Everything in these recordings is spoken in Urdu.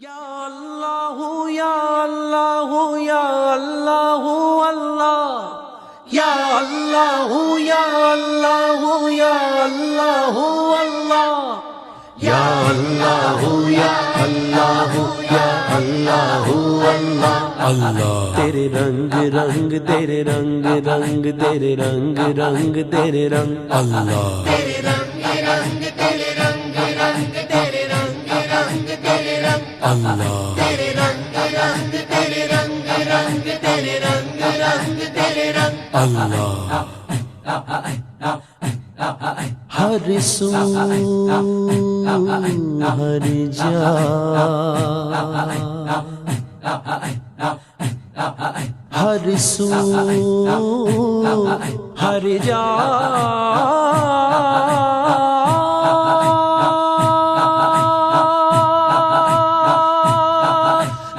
یا اللہ یا اللہ یا اللہ اللہ یا اللہ یا اللہ یا اللہ اللہ یا اللہ یا اللہ یا اللہ اللہ اللہ تیرے رنگ رنگ تیرے رنگ رنگ تیرے رنگ رنگ تیرے رنگ اللہ تیرے رنگ رنگ تیرے رنگ رنگ تیرے رنگ رنگ تیرے رنگ اللہ تیرے رنگ رنگ تیرے رنگ رنگ تیرے رنگ رنگ تیرے رنگ اللہ ہر سو ہر جا ہر سو ہر جا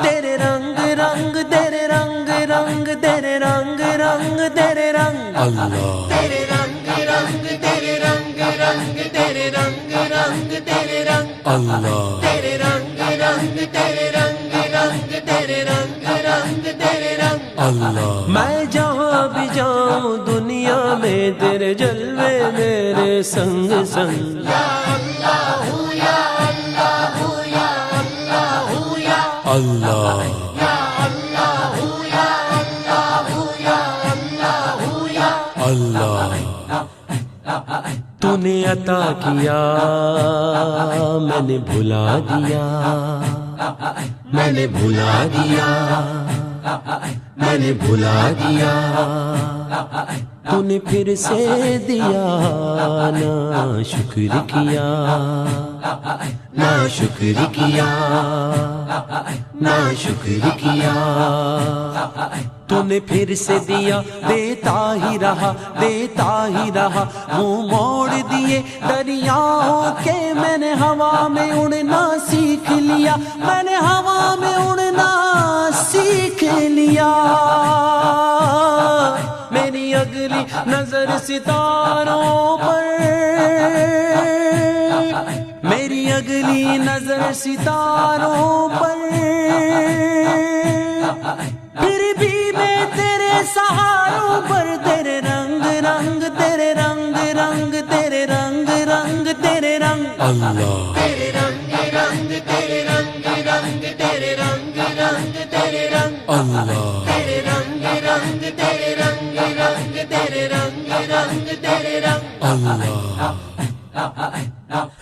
تیرے رنگ رنگ تیرے رنگ رنگ تیرے رنگ رنگ تیرے رنگ اللہ تیرے رنگ رنگ تیرے رنگ رنگ تیرے رنگ رنگ تیرے رنگ اللہ تیرے رنگ رنگ تیرے رنگ رنگ تیرے رنگ رنگ تیرے رنگ اللہ میں جہاں بھی جاؤں دنیا میں تیرے جلوے میرے سنگ سنگ یا اللہ یا اللہ یا اللہ یا اللہ یا اللہ یا اللہ یا اللہ یا اللہ تو نے عطا کیا میں نے بھلا دیا میں نے بھلا دیا میں نے بھلا دیا تو نے پھر سے دیا نا شکر کیا نا شکر کیا نا شکر کیا تو نے پھر سے دیا دیتا ہی رہا منہ موڑ دیے دریاؤں کے میں نے ہوا میں اڑنا سیکھ لیا میں نے ہوا میں اڑنا سیکھ لیا میری اگلی نظر ستاروں پر میری اگلی نظر ستاروں پر پھر بھی میں تیرے سہاروں پر تیرے رنگ رنگ تیرے رنگ رنگ تیرے رنگ رنگ تیرے رنگ اللہ تیرے رنگ رنگ تیرے رنگ رنگ تیرے رنگ رنگ تیرے رنگ اللہ تیرے رنگ رنگ تیرے رنگ رنگ تیرے رنگ رنگ تیرے رنگ اللہ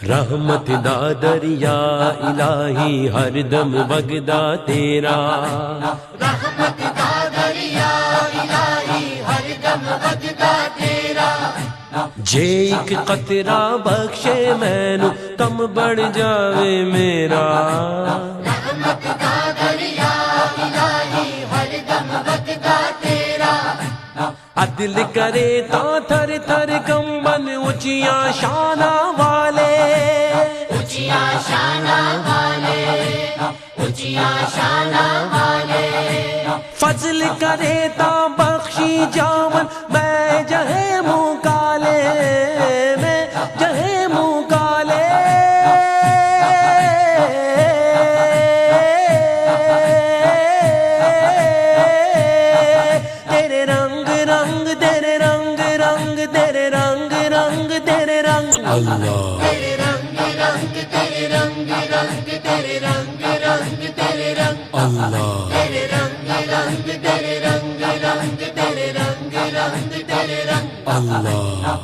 رحمت دا دریا الہی ہر دم وگدا تیرا رحمت دا دریا الہی ہر دم وگدا تیرا جے ایک قطرہ بخشے مینو کم بڑھ جاوے میرا رحمت دا دریا الہی ہر دم وگدا تیرا عدل کرے تو تھر تھر کمبن اونچیاں شانہ والے اونچیاں شانہ والے اونچیاں شانہ والے فضل کرے تو بخشی جامن میں جہے منہ کالے میں جہے منہ کالے تیرے رنگ رنگ تیرے رنگ رنگ تیرے رنگ رنگ تیرے رنگ اللہ تیرے رنگ رنگ تیرے رنگ رنگ تیرے رنگ رنگ تیرے رنگ اللہ تیرے رنگ رنگ تیرے رنگ رنگ تیرے رنگ رنگ تیرے رنگ اللہ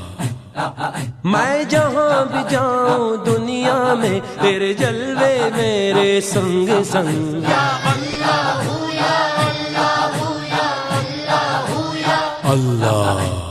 میں جہاں بھی جاؤں دنیا میں تیرے جلوے میرے سنگ سنگ یا اللہ یا اللہ یا اللہ یا اللہ